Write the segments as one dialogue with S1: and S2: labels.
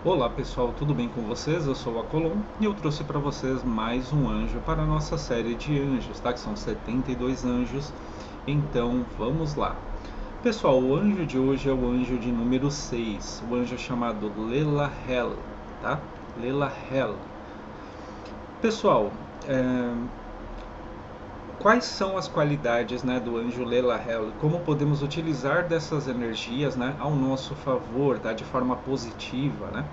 S1: Olá pessoal, tudo bem com vocês? Eu sou o Acolon e eu trouxe para vocês mais um anjo para a nossa série de anjos, tá? Que são 72 anjos. Então vamos lá. Pessoal, o anjo de hoje é o anjo de número 6, o anjo chamado Lelahel, tá? Lelahel. Pessoal, é, quais são as qualidades, né, do anjo Lelahel? Como podemos utilizar dessas energias, né, ao nosso favor, tá? De forma positiva, né?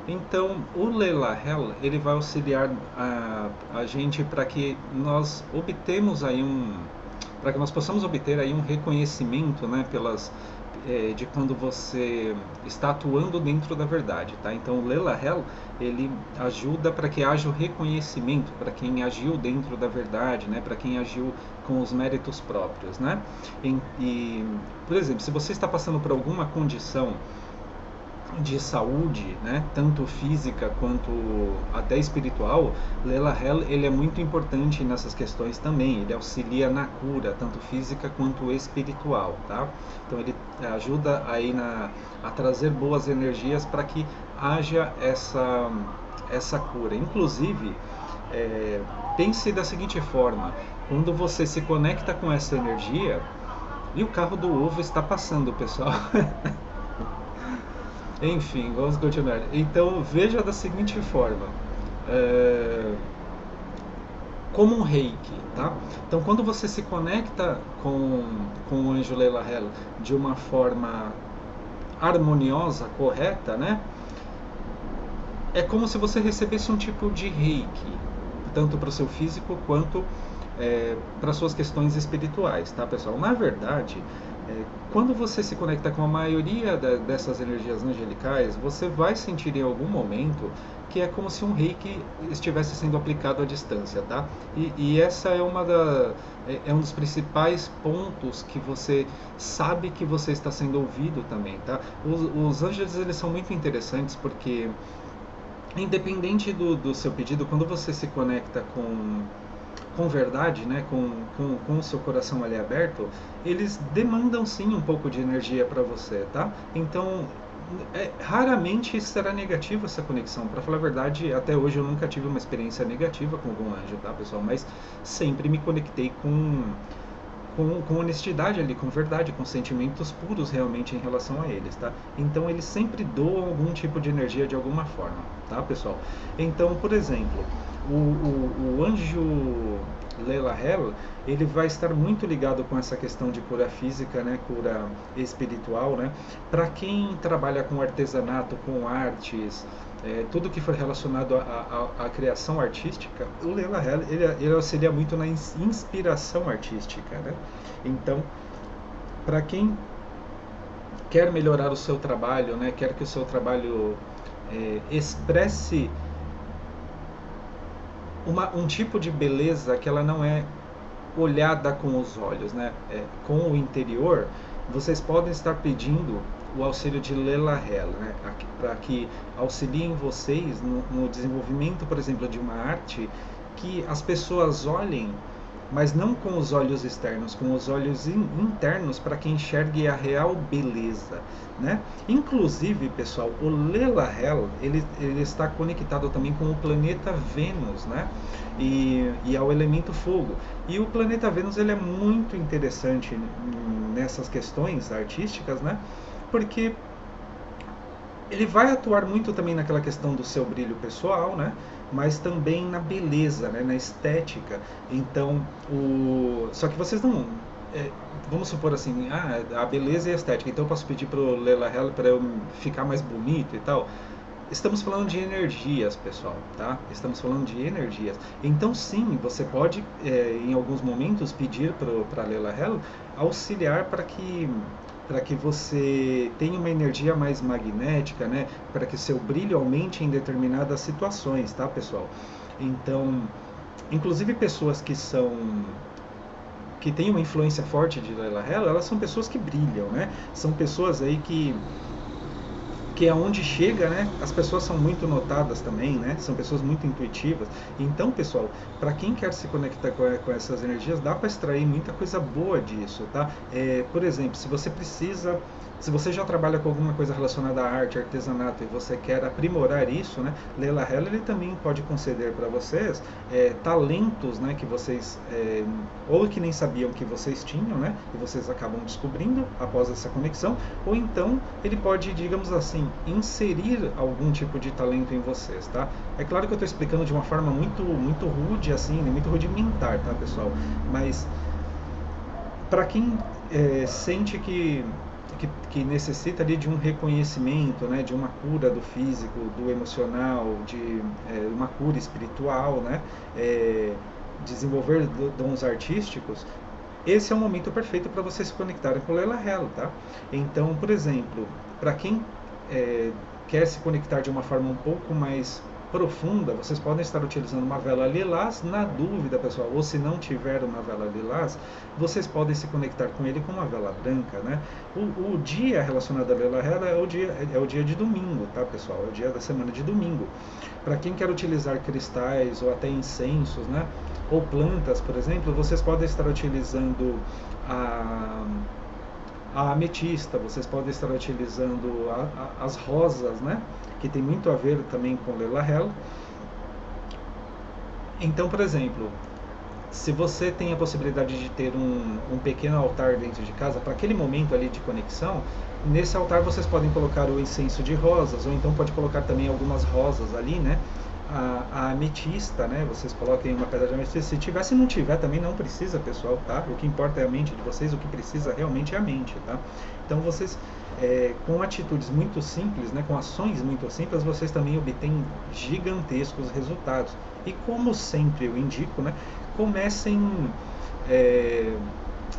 S1: Então, o Leilahel, ele vai auxiliar a gente para que nós obtemos aí para que nós possamos obter aí um reconhecimento, né, de quando você está atuando dentro da verdade, tá? Então, o Leilahel, ele ajuda para que haja o reconhecimento para quem agiu dentro da verdade, né, para quem agiu com os méritos próprios, né? Por exemplo, se você está passando por alguma condição de saúde, né, tanto física quanto até espiritual, Lelahel ele é muito importante nessas questões também. Ele auxilia na cura, tanto física quanto espiritual, tá? Então ele ajuda aí a trazer boas energias para que haja essa cura. Inclusive, pense da seguinte forma: quando você se conecta com essa energia, e o carro do ovo está passando, pessoal. Enfim, vamos continuar. Então, veja da seguinte forma: é, como um reiki, tá? Então, quando você se conecta com o anjo Leilahel de uma forma harmoniosa, correta, né? É como se você recebesse um tipo de reiki, tanto para o seu físico quanto para suas questões espirituais, tá, pessoal? Na verdade, quando você se conecta com a maioria dessas energias angelicais, você vai sentir em algum momento que é como se um reiki estivesse sendo aplicado à distância, tá? E essa é um dos principais pontos que você sabe que você está sendo ouvido também, tá? Os anjos, eles são muito interessantes porque independente do seu pedido, quando você se conecta com verdade, né, com o seu coração ali aberto, eles demandam sim um pouco de energia para você, tá? Então, raramente será negativa essa conexão. Para falar a verdade, até hoje eu nunca tive uma experiência negativa com algum anjo, tá, pessoal? Mas sempre me conectei com honestidade ali, com verdade, com sentimentos puros realmente em relação a eles, tá? Então eles sempre doam algum tipo de energia de alguma forma, tá, pessoal? Então, por exemplo, o anjo Leilahel, ele vai estar muito ligado com essa questão de cura física, né, cura espiritual, né? Para quem trabalha com artesanato, com artes, tudo que for relacionado à criação artística, o Leilahel ele auxilia muito na inspiração artística, né? Então, para quem quer melhorar o seu trabalho, né, quer que o seu trabalho expresse um tipo de beleza que ela não é olhada com os olhos, né? Com o interior, vocês podem estar pedindo o auxílio de Lelahel, né? Para que auxiliem vocês no desenvolvimento, por exemplo, de uma arte que as pessoas olhem, mas não com os olhos externos, com os olhos internos, para que enxergue a real beleza, né? Inclusive, pessoal, o Lelahel ele está conectado também com o planeta Vênus, né? E ao elemento fogo. E o planeta Vênus ele é muito interessante nessas questões artísticas, né? Porque ele vai atuar muito também naquela questão do seu brilho pessoal, né? Mas também na beleza, né? Na estética. Então, só que vocês não... é, vamos supor assim, a beleza e a estética. Então eu posso pedir para o Leila para eu ficar mais bonito e tal. Estamos falando de energias, pessoal, tá? Estamos falando de energias. Então, sim, você pode, em alguns momentos, pedir para a Leila Hell auxiliar para que você tenha uma energia mais magnética, né? Para que seu brilho aumente em determinadas situações, tá, pessoal? Então, inclusive pessoas que têm uma influência forte de Leila Hell, elas são pessoas que brilham, né? São pessoas aí que aonde chega, né, as pessoas são muito notadas também, né, são pessoas muito intuitivas. Então, pessoal, para quem quer se conectar com essas energias, dá para extrair muita coisa boa disso, tá? Por exemplo, se você precisa Se você já trabalha com alguma coisa relacionada à arte, artesanato, e você quer aprimorar isso, né, Leila Hell ele também pode conceder para vocês talentos, né, que vocês ou que nem sabiam que vocês tinham, né, e vocês acabam descobrindo após essa conexão, ou então ele pode, digamos assim, inserir algum tipo de talento em vocês, tá? É claro que eu estou explicando de uma forma muito rude, assim, muito rudimentar, tá, pessoal? Mas para quem sente que necessita ali de um reconhecimento, né, de uma cura do físico, do emocional, de uma cura espiritual, né, desenvolver dons artísticos, esse é o momento perfeito para vocês se conectarem com o Leila Hell, tá? Então, por exemplo, para quem quer se conectar de uma forma um pouco mais profunda, vocês podem estar utilizando uma vela lilás. Na dúvida, pessoal, ou se não tiver uma vela lilás, vocês podem se conectar com ele com uma vela branca, né? O dia relacionado a Leila Hell é o dia de domingo, tá, pessoal? É o dia da semana de domingo. Para quem quer utilizar cristais ou até incensos, né? Ou plantas, por exemplo, vocês podem estar utilizando a ametista, vocês podem estar utilizando as rosas, né? Que tem muito a ver também com Leila Hell. Então, por exemplo, se você tem a possibilidade de ter um pequeno altar dentro de casa, para aquele momento ali de conexão, nesse altar vocês podem colocar o incenso de rosas, ou então pode colocar também algumas rosas ali, né? A ametista, né? Vocês coloquem uma pedra de ametista. Se tiver, se não tiver, também não precisa, pessoal, tá? O que importa é a mente de vocês, o que precisa realmente é a mente, tá? Então vocês, com atitudes muito simples, né? Com ações muito simples, vocês também obtêm gigantescos resultados. E como sempre eu indico, né? Comecem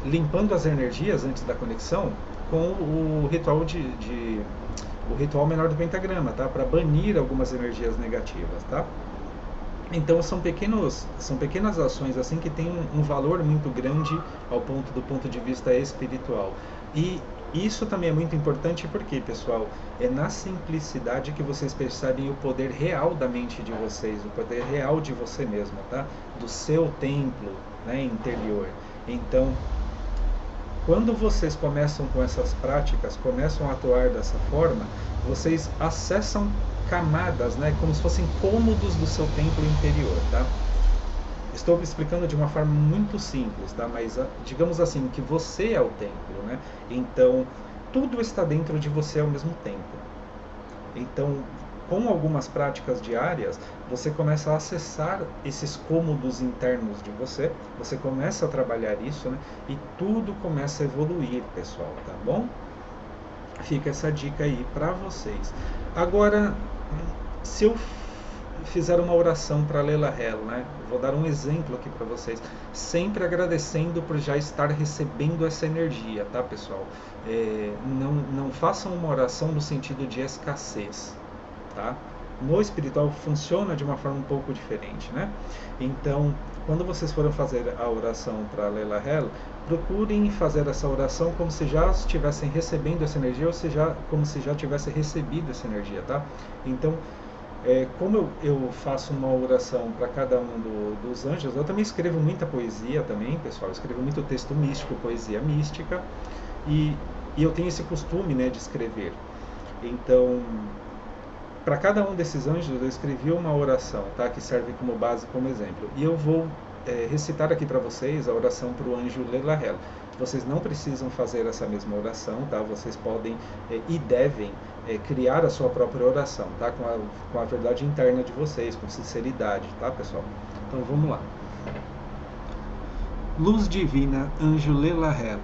S1: limpando as energias antes da conexão com o ritual o ritual menor do pentagrama, tá? Para banir algumas energias negativas, tá? Então são pequenas ações assim que têm um valor muito grande do ponto de vista espiritual. E isso também é muito importante porque, pessoal, é na simplicidade que vocês percebem o poder real da mente de vocês, o poder real de você mesmo, tá? Do seu templo, né, interior. Então, quando vocês começam com essas práticas, começam a atuar dessa forma, vocês acessam camadas, né, como se fossem cômodos do seu templo interior, tá? Estou explicando de uma forma muito simples, tá? Mas digamos assim que você é o templo, né? Então tudo está dentro de você ao mesmo tempo. Então, com algumas práticas diárias, você começa a acessar esses cômodos internos de você, você começa a trabalhar isso, né? E tudo começa a evoluir, pessoal, tá bom? Fica essa dica aí para vocês. Agora, se eu fizer uma oração para Leila Hell, né? Vou dar um exemplo aqui para vocês, sempre agradecendo por já estar recebendo essa energia, tá, pessoal? Não façam uma oração no sentido de escassez, tá? No espiritual funciona de uma forma um pouco diferente, né? Então, quando vocês forem fazer a oração para Leila Hell, procurem fazer essa oração como se já estivessem recebendo essa energia, ou seja, como se já tivessem recebido essa energia, tá? Então, como eu faço uma oração para cada um dos anjos, eu também escrevo muita poesia também, pessoal. Eu escrevo muito texto místico, poesia mística, e eu tenho esse costume, né, de escrever. Então, para cada um desses anjos, eu escrevi uma oração, tá, que serve como base, como exemplo. E eu vou recitar aqui para vocês a oração para o anjo Leila Hell. Vocês não precisam fazer essa mesma oração, tá? Vocês podem e devem criar a sua própria oração, tá? Com a verdade interna de vocês, com sinceridade, tá, pessoal? Então vamos lá. Luz divina, anjo Leila Hell.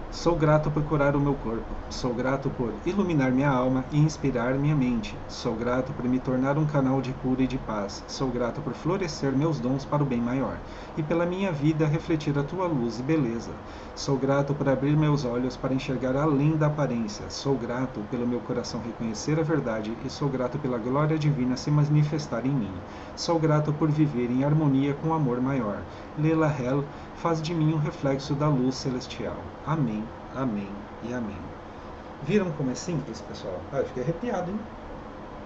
S1: Sou grato por curar o meu corpo. Sou grato por iluminar minha alma e inspirar minha mente. Sou grato por me tornar um canal de cura e de paz. Sou grato por florescer meus dons para o bem maior. E pela minha vida refletir a tua luz e beleza. Sou grato por abrir meus olhos para enxergar além da aparência. Sou grato pelo meu coração reconhecer a verdade e sou grato pela glória divina se manifestar em mim. Sou grato por viver em harmonia com o amor maior. Leila Hell, faz de mim um reflexo da luz celestial. Amém, amém e amém. Viram como é simples, pessoal? Eu fiquei arrepiado, hein?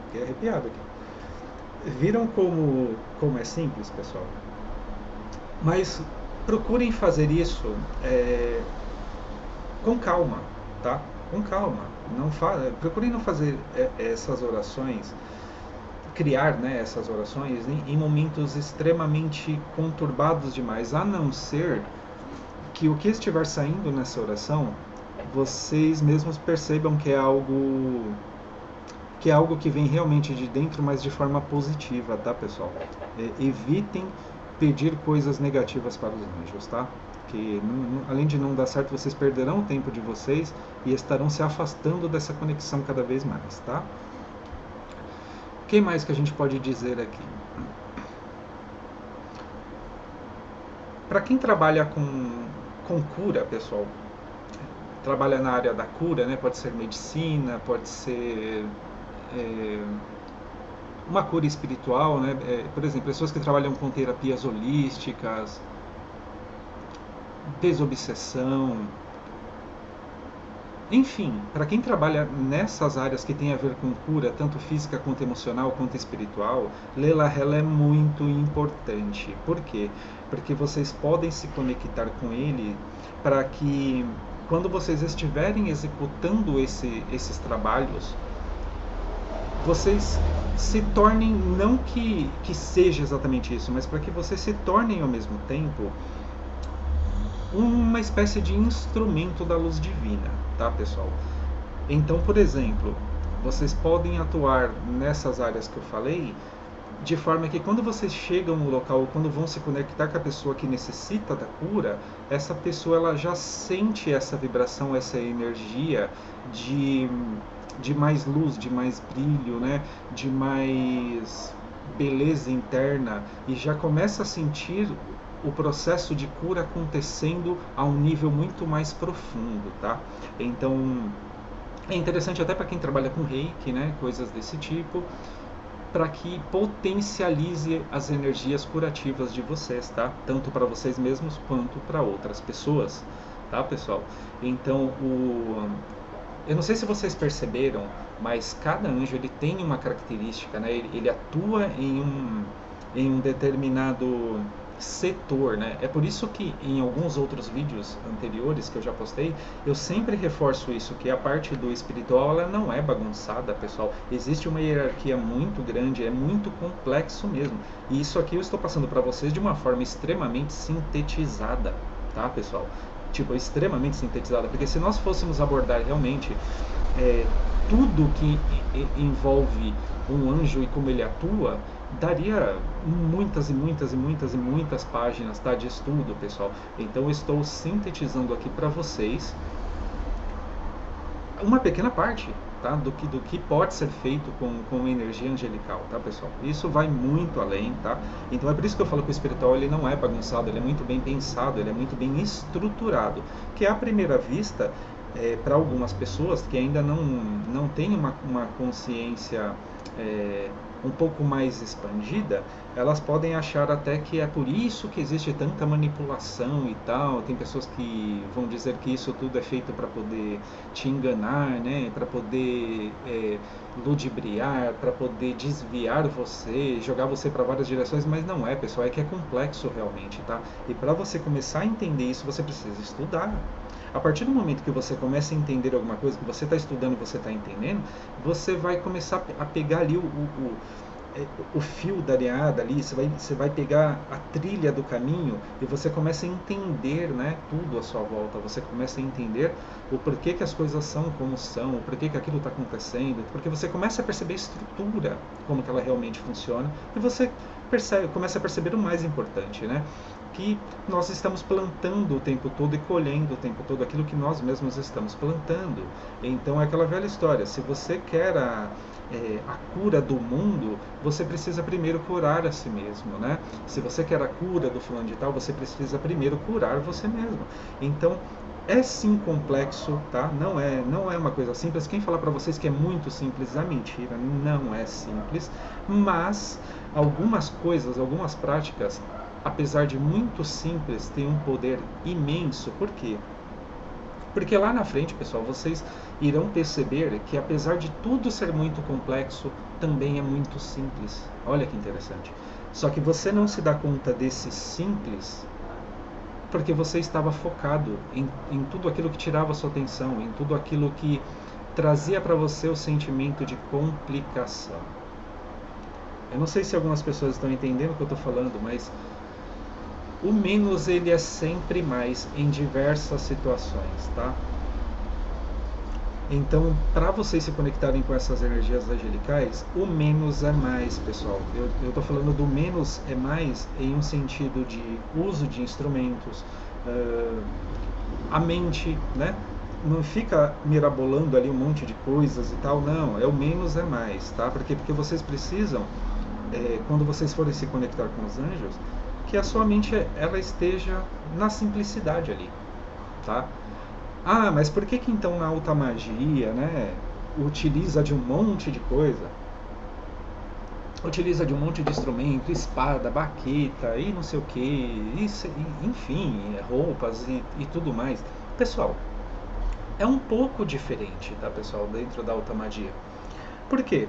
S1: Fiquei arrepiado aqui. Viram como é simples, pessoal? Mas procurem fazer isso com calma, tá? Com calma. Procurem não fazer essas orações, criar, né, essas orações em momentos extremamente conturbados demais, a não ser que o que estiver saindo nessa oração, vocês mesmos percebam que é algo que vem realmente de dentro, mas de forma positiva, tá, pessoal? Evitem pedir coisas negativas para os anjos, tá? Que além de não dar certo, vocês perderão o tempo de vocês e estarão se afastando dessa conexão cada vez mais, tá? O que mais que a gente pode dizer aqui? Para quem trabalha com cura, pessoal, trabalha na área da cura, né? Pode ser medicina, pode ser é, uma cura espiritual, né? Por exemplo, pessoas que trabalham com terapias holísticas, desobsessão, enfim, para quem trabalha nessas áreas que tem a ver com cura, tanto física quanto emocional quanto espiritual, Leila Hela é muito importante. Por quê? Porque vocês podem se conectar com ele para que quando vocês estiverem executando esses trabalhos, vocês se tornem, não que seja exatamente isso, mas para que vocês se tornem ao mesmo tempo uma espécie de instrumento da luz divina, tá, pessoal? Então, por exemplo, vocês podem atuar nessas áreas que eu falei, de forma que quando vocês chegam no local, quando vão se conectar com a pessoa que necessita da cura, essa pessoa ela já sente essa vibração, essa energia de, de mais luz, de mais brilho, né? De mais beleza interna e já começa a sentir o processo de cura acontecendo a um nível muito mais profundo, tá? Então é interessante até para quem trabalha com reiki, né? Coisas desse tipo, para que potencialize as energias curativas de vocês, tá? Tanto para vocês mesmos quanto para outras pessoas, tá, pessoal? Então, eu não sei se vocês perceberam, mas cada anjo ele tem uma característica, né? Ele atua em um determinado setor, né? É por isso que em alguns outros vídeos anteriores que eu já postei, eu sempre reforço isso, que a parte do espiritual ela não é bagunçada, pessoal. Existe uma hierarquia muito grande, é muito complexo mesmo. E isso aqui eu estou passando para vocês de uma forma extremamente sintetizada, tá, pessoal? Tipo, extremamente sintetizada, porque se nós fôssemos abordar realmente tudo que envolve um anjo e como ele atua, daria muitas e muitas e muitas e muitas páginas, tá, de estudo, pessoal. Então eu estou sintetizando aqui para vocês uma pequena parte, tá, do que pode ser feito com energia angelical, tá, pessoal? Isso vai muito além, tá? Então é por isso que eu falo que o espiritual ele não é bagunçado, ele é muito bem pensado, ele é muito bem estruturado, que à primeira vista para algumas pessoas que ainda não têm uma consciência um pouco mais expandida, elas podem achar até que é por isso que existe tanta manipulação e tal. Tem pessoas que vão dizer que isso tudo é feito para poder te enganar, né? Para poder ludibriar, para poder desviar você, jogar você para várias direções, mas não é, pessoal, é que é complexo realmente, tá? E para você começar a entender isso, você precisa estudar. A partir do momento que você começa a entender alguma coisa, que você está estudando, você está entendendo, você vai começar a pegar ali o fio da meada ali, você vai pegar a trilha do caminho e você começa a entender, né, tudo à sua volta. Você começa a entender o porquê que as coisas são como são, o porquê que aquilo está acontecendo, porque você começa a perceber a estrutura, como que ela realmente funciona, e você começa a perceber o mais importante, né? Que nós estamos plantando o tempo todo e colhendo o tempo todo aquilo que nós mesmos estamos plantando. Então é aquela velha história, se você quer a cura do mundo, você precisa primeiro curar a si mesmo, né? Se você quer a cura do fulano de tal, você precisa primeiro curar você mesmo. Então é sim complexo, tá? Não é uma coisa simples. Quem falar para vocês que é muito simples é mentira, não é simples, mas algumas coisas, algumas práticas, apesar de muito simples, têm um poder imenso. Por quê? Porque lá na frente, pessoal, vocês irão perceber que apesar de tudo ser muito complexo, também é muito simples. Olha que interessante. Só que você não se dá conta desse simples porque você estava focado em tudo aquilo que tirava a sua atenção, em tudo aquilo que trazia para você o sentimento de complicação. Eu não sei se algumas pessoas estão entendendo o que eu estou falando, mas o menos ele é sempre mais em diversas situações, tá? Então, para vocês se conectarem com essas energias angelicais, o menos é mais, pessoal. Eu estou falando do menos é mais em um sentido de uso de instrumentos, a mente, né? Não fica mirabolando ali um monte de coisas e tal, não. É o menos é mais, tá? Porque vocês precisam, quando vocês forem se conectar com os anjos, que a sua mente ela esteja na simplicidade ali, tá? Ah, mas por que então na alta magia, né, utiliza de um monte de coisa? Utiliza de um monte de instrumento, espada, baqueta e não sei o que, enfim, roupas e tudo mais. Pessoal, é um pouco diferente, tá, pessoal, dentro da alta magia. Por quê?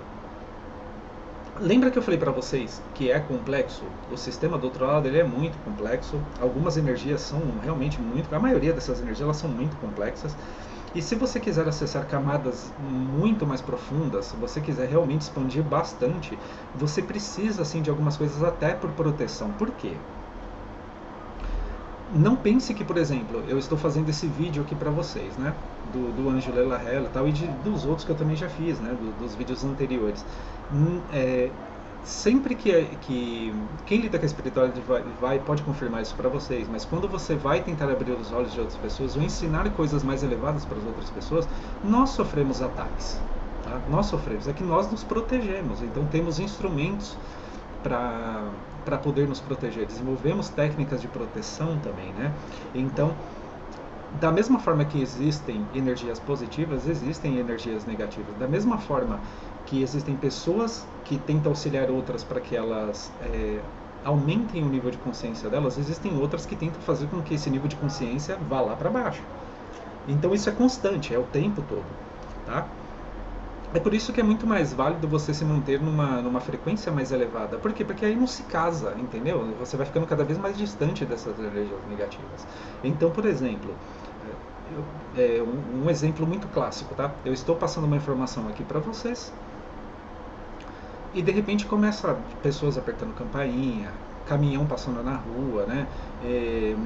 S1: Lembra que eu falei para vocês que é complexo? O sistema do outro lado ele é muito complexo. Algumas energias são realmente muito... A maioria dessas energias elas são muito complexas. E se você quiser acessar camadas muito mais profundas, se você quiser realmente expandir bastante, você precisa assim, de algumas coisas até por proteção. Por quê? Não pense que, por exemplo, eu estou fazendo esse vídeo aqui para vocês, né? Do Anjo Lela Hela e tal, e dos outros que eu também já fiz, né? Dos vídeos anteriores. Sempre que quem lida com a espiritualidade pode confirmar isso para vocês, mas quando você vai tentar abrir os olhos de outras pessoas ou ensinar coisas mais elevadas para as outras pessoas, nós sofremos ataques. Tá? Nós sofremos, é que nós nos protegemos, então temos instrumentos para poder nos proteger. Desenvolvemos técnicas de proteção também, né? Então, da mesma forma que existem energias positivas, existem energias negativas. Da mesma forma que existem pessoas que tentam auxiliar outras para que elas aumentem o nível de consciência delas, existem outras que tentam fazer com que esse nível de consciência vá lá para baixo. Então isso é constante, é o tempo todo, tá? É por isso que é muito mais válido você se manter numa frequência mais elevada. Por quê? Porque aí não se casa, entendeu? Você vai ficando cada vez mais distante dessas energias negativas. Então, por exemplo, um exemplo muito clássico, tá? Eu estou passando uma informação aqui para vocês e de repente começa pessoas apertando campainha, caminhão passando na rua, né?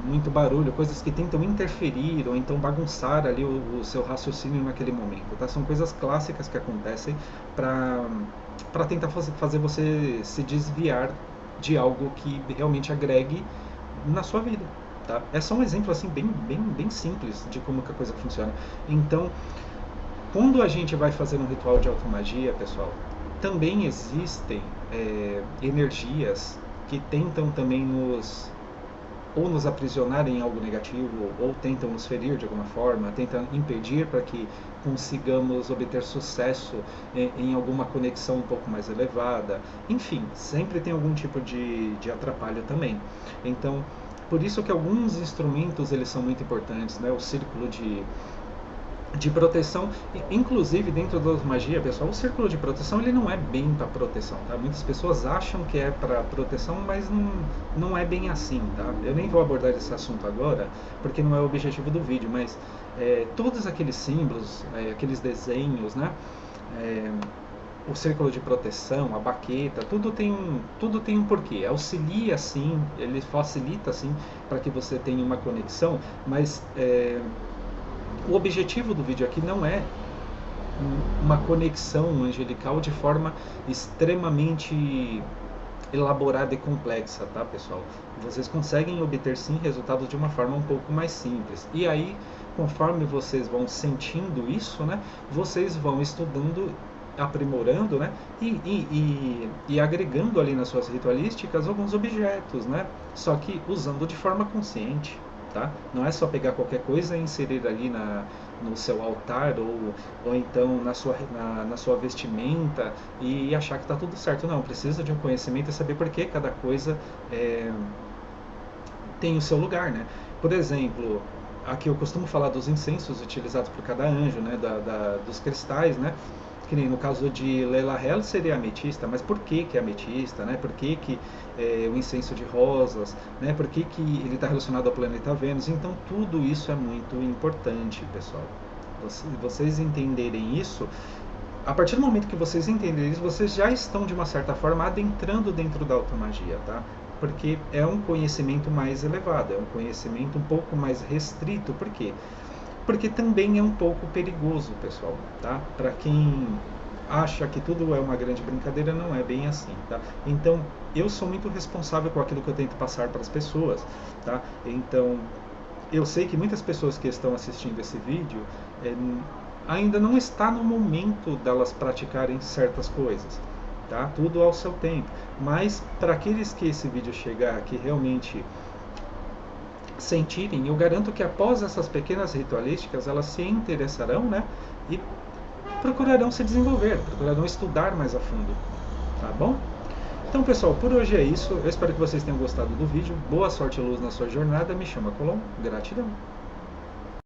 S1: Muito barulho, coisas que tentam interferir ou então bagunçar ali o seu raciocínio naquele momento, tá? São coisas clássicas que acontecem para tentar fazer você se desviar de algo que realmente agregue na sua vida, tá? É só um exemplo assim bem simples de como que a coisa funciona. Então, quando a gente vai fazer um ritual de automagia, pessoal, também existem energias que tentam também nos aprisionar em algo negativo ou tentam nos ferir de alguma forma, tentam impedir para que consigamos obter sucesso em alguma conexão um pouco mais elevada. Enfim, sempre tem algum tipo de atrapalho também. Então, por isso que alguns instrumentos eles são muito importantes, né? O círculo de proteção, inclusive dentro da magia, pessoal, o círculo de proteção ele não é bem para proteção, tá? Muitas pessoas acham que é para proteção, mas não é bem assim, tá? Eu nem vou abordar esse assunto agora, porque não é o objetivo do vídeo, mas todos aqueles símbolos, aqueles desenhos, né? O círculo de proteção, a baqueta, tudo tem um porquê. Auxilia sim, ele facilita sim para que você tenha uma conexão, mas o objetivo do vídeo aqui não é uma conexão angelical de forma extremamente elaborada e complexa, tá, pessoal? Vocês conseguem obter sim resultados de uma forma um pouco mais simples. E aí, conforme vocês vão sentindo isso, né, vocês vão estudando, aprimorando, né, e agregando ali nas suas ritualísticas alguns objetos, né, só que usando de forma consciente. Tá? Não é só pegar qualquer coisa e inserir ali no seu altar ou então na sua vestimenta e achar que está tudo certo. Não, precisa de um conhecimento e saber por que cada coisa tem o seu lugar. Né? Por exemplo, aqui eu costumo falar dos incensos utilizados por cada anjo, né? Dos cristais, né? Que nem no caso de Lela Hel seria ametista, mas por que é ametista, né? Por que o incenso de rosas, né? Por que ele está relacionado ao planeta Vênus? Então tudo isso é muito importante, pessoal, Vocês entenderem isso, a partir do momento que vocês entenderem isso, vocês já estão de uma certa forma adentrando dentro da automagia, tá? Porque é um conhecimento mais elevado, é um conhecimento um pouco mais restrito. Por quê? Porque também é um pouco perigoso, pessoal, tá? Para quem acha que tudo é uma grande brincadeira, não é bem assim, tá? Então, eu sou muito responsável com aquilo que eu tento passar para as pessoas, tá? Então, eu sei que muitas pessoas que estão assistindo esse vídeo ainda não está no momento delas praticarem certas coisas, tá? Tudo ao seu tempo. Mas para aqueles que esse vídeo chegar, que realmente sentirem, eu garanto que após essas pequenas ritualísticas, elas se interessarão, né? E procurarão se desenvolver, procurarão estudar mais a fundo, tá bom? Então, pessoal, por hoje é isso. Eu espero que vocês tenham gostado do vídeo. Boa sorte e luz na sua jornada. Me chama Colom. Gratidão.